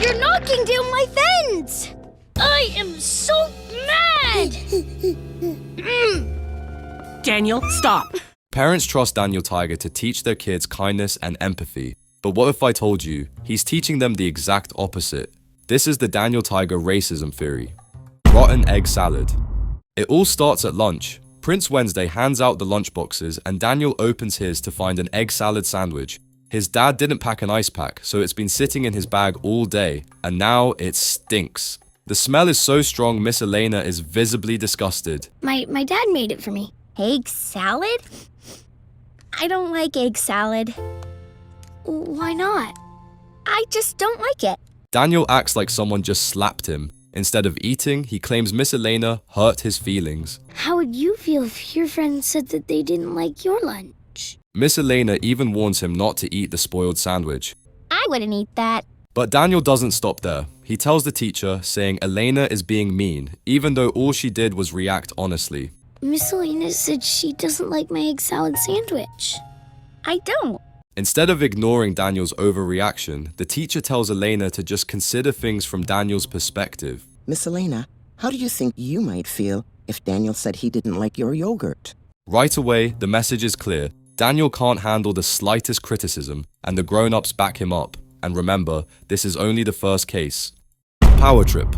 You're knocking down my fence! I am so mad! Daniel, stop! Parents trust Daniel Tiger to teach their kids kindness and empathy. But what if I told you he's teaching them the exact opposite? This is the Daniel Tiger racism theory. Rotten egg salad. It all starts at lunch. Prince Wednesday hands out the lunch boxes and Daniel opens his to find an egg salad sandwich. His dad didn't pack an ice pack, so it's been sitting in his bag all day, and now it stinks. The smell is so strong Miss Elaina is visibly disgusted. My dad made it for me. Egg salad? I don't like egg salad. Why not? I just don't like it. Daniel acts like someone just slapped him. Instead of eating, he claims Miss Elaina hurt his feelings. How would you feel if your friends said that they didn't like your lunch? Miss Elaina even warns him not to eat the spoiled sandwich. I wouldn't eat that. But Daniel doesn't stop there. He tells the teacher, saying Elaina is being mean, even though all she did was react honestly. Miss Elaina said she doesn't like my egg salad sandwich. I don't. Instead of ignoring Daniel's overreaction, the teacher tells Elaina to just consider things from Daniel's perspective. Miss Elaina, how do you think you might feel if Daniel said he didn't like your yogurt? Right away, the message is clear. Daniel can't handle the slightest criticism, and the grown-ups back him up. And remember, this is only the first case. Power trip.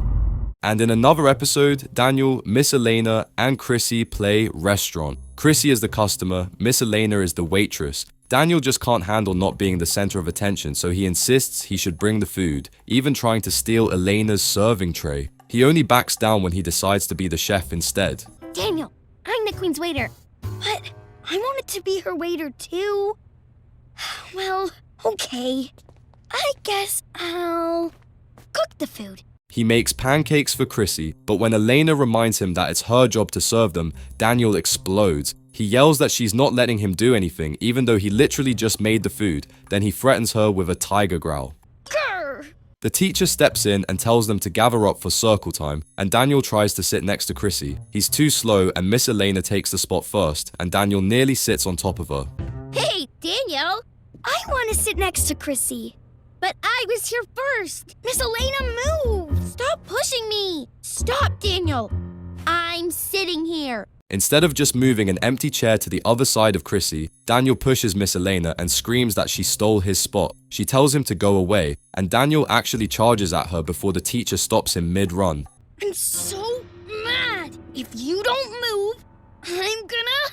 And in another episode, Daniel, Miss Elaina, and Chrissy play restaurant. Chrissy is the customer, Miss Elaina is the waitress. Daniel just can't handle not being the center of attention, so he insists he should bring the food, even trying to steal Elena's serving tray. He only backs down when he decides to be the chef instead. Daniel, I'm the queen's waiter. But I wanted to be her waiter too. Well, okay. I guess I'll cook the food. He makes pancakes for Chrissy, but when Elaina reminds him that it's her job to serve them, Daniel explodes. He yells that she's not letting him do anything, even though he literally just made the food. Then he threatens her with a tiger growl. Grr! The teacher steps in and tells them to gather up for circle time, and Daniel tries to sit next to Chrissy. He's too slow and Miss Elaina takes the spot first, and Daniel nearly sits on top of her. Hey, Daniel! I want to sit next to Chrissy. But I was here first. Miss Elaina, move! Stop pushing me! Stop, Daniel! I'm sitting here. Instead of just moving an empty chair to the other side of Chrissy, Daniel pushes Miss Elaina and screams that she stole his spot. She tells him to go away, and Daniel actually charges at her before the teacher stops him mid-run. I'm so mad! If you don't move, I'm gonna...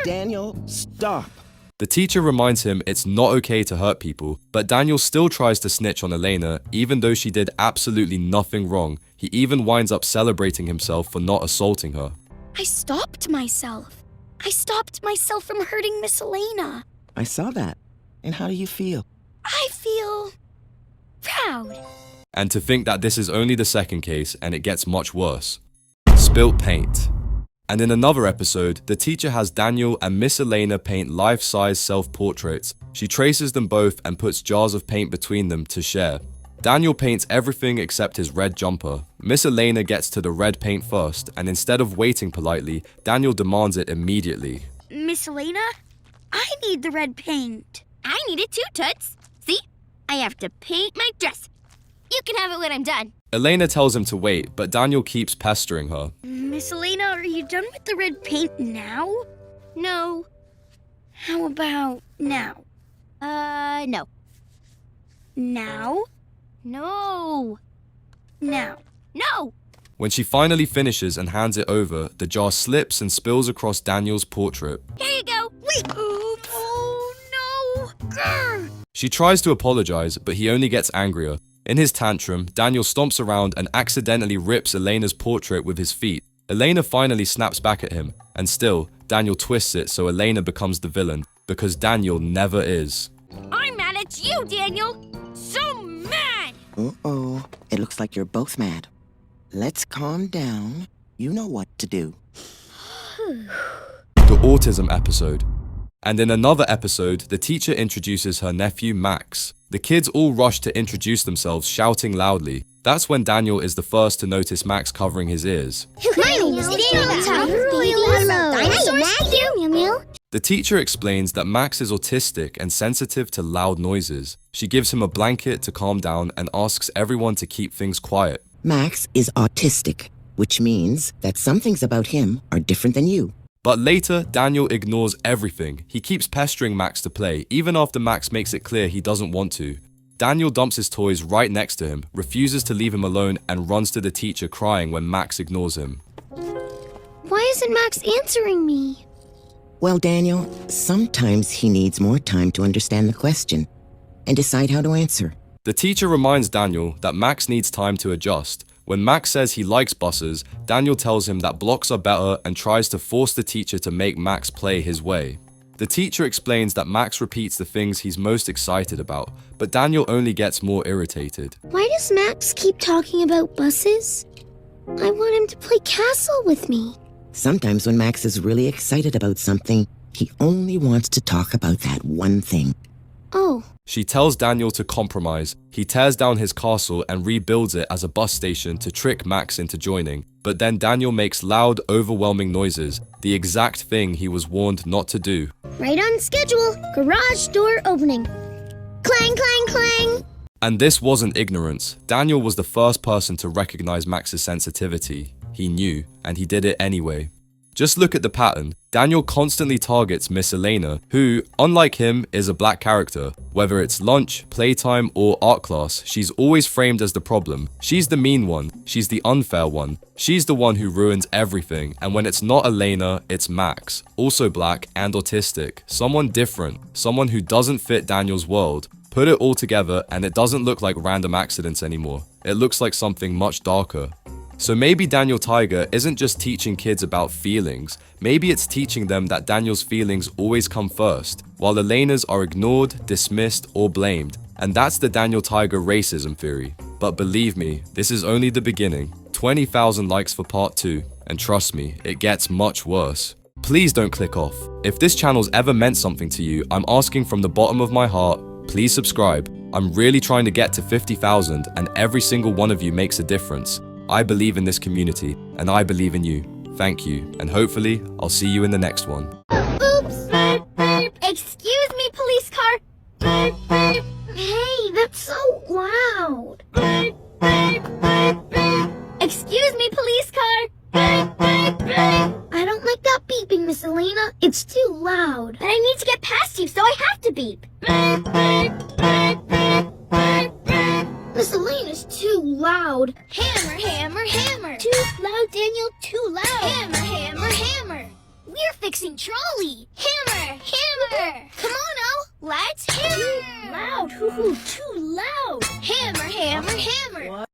Daniel, stop. The teacher reminds him it's not okay to hurt people, but Daniel still tries to snitch on Elaina, even though she did absolutely nothing wrong. He even winds up celebrating himself for not assaulting her. I stopped myself. I stopped myself from hurting Miss Elaina. I saw that. And how do you feel? I feel... proud. And to think that this is only the second case and it gets much worse. Spilt paint. And in another episode, the teacher has Daniel and Miss Elaina paint life-size self-portraits. She traces them both and puts jars of paint between them to share. Daniel paints everything except his red jumper. Miss Elaina gets to the red paint first, and instead of waiting politely, Daniel demands it immediately. Miss Elaina, I need the red paint. I need it too, Toots. See? I have to paint my dress. You can have it when I'm done. Elaina tells him to wait, but Daniel keeps pestering her. Miss Elaina, are you done with the red paint now? No. How about now? No. Now? No. Now. No! When she finally finishes and hands it over, the jar slips and spills across Daniel's portrait. Here you go! Wait! Oops! Oh, no! Grr! She tries to apologize, but he only gets angrier. In his tantrum, Daniel stomps around and accidentally rips Elena's portrait with his feet. Elaina finally snaps back at him, and still, Daniel twists it so Elaina becomes the villain, because Daniel never is. I'm mad at you, Daniel! So mad! Uh-oh. It looks like you're both mad. Let's calm down. You know what to do. The autism episode. And in another episode, the teacher introduces her nephew Max. The kids all rush to introduce themselves, shouting loudly. That's when Daniel is the first to notice Max covering his ears. My name is Daniel. The teacher explains that Max is autistic and sensitive to loud noises. She gives him a blanket to calm down and asks everyone to keep things quiet. Max is autistic, which means that some things about him are different than you. But later, Daniel ignores everything. He keeps pestering Max to play, even after Max makes it clear he doesn't want to. Daniel dumps his toys right next to him, refuses to leave him alone, and runs to the teacher crying when Max ignores him. Why isn't Max answering me? Well, Daniel, sometimes he needs more time to understand the question and decide how to answer. The teacher reminds Daniel that Max needs time to adjust. When Max says he likes buses, Daniel tells him that blocks are better and tries to force the teacher to make Max play his way. The teacher explains that Max repeats the things he's most excited about, but Daniel only gets more irritated. Why does Max keep talking about buses? I want him to play castle with me. Sometimes when Max is really excited about something, he only wants to talk about that one thing. Oh. She tells Daniel to compromise. He tears down his castle and rebuilds it as a bus station to trick Max into joining. But then Daniel makes loud, overwhelming noises, the exact thing he was warned not to do. Right on schedule. Garage door opening. Clang, clang, clang. And this wasn't ignorance. Daniel was the first person to recognize Max's sensitivity. He knew, and he did it anyway. Just look at the pattern. Daniel constantly targets Miss Elaina, who, unlike him, is a black character. Whether it's lunch, playtime, or art class, she's always framed as the problem. She's the mean one. She's the unfair one. She's the one who ruins everything. And when it's not Elaina, it's Max, also black and autistic. Someone different. Someone who doesn't fit Daniel's world. Put it all together, and it doesn't look like random accidents anymore. It looks like something much darker. So maybe Daniel Tiger isn't just teaching kids about feelings, maybe it's teaching them that Daniel's feelings always come first, while Elena's are ignored, dismissed, or blamed. And that's the Daniel Tiger racism theory. But believe me, this is only the beginning. 20,000 likes for part 2, and trust me, it gets much worse. Please don't click off. If this channel's ever meant something to you, I'm asking from the bottom of my heart, please subscribe. I'm really trying to get to 50,000, and every single one of you makes a difference. I believe in this community, and I believe in you. Thank you, and hopefully, I'll see you in the next one. Oops! Excuse me, police car! Hey, that's so loud! Excuse me, police car! I don't like that beeping, Miss Elaina. It's too loud. And I need to get past you, so I have to beep. Miss Elena's too loud. Hammer, hammer, hammer. Too loud, Daniel, too loud. Hammer, hammer, hammer. We're fixing trolley. Hammer, hammer. Come on, now. Let's hammer. Too loud. Too loud. Hammer, hammer, hammer.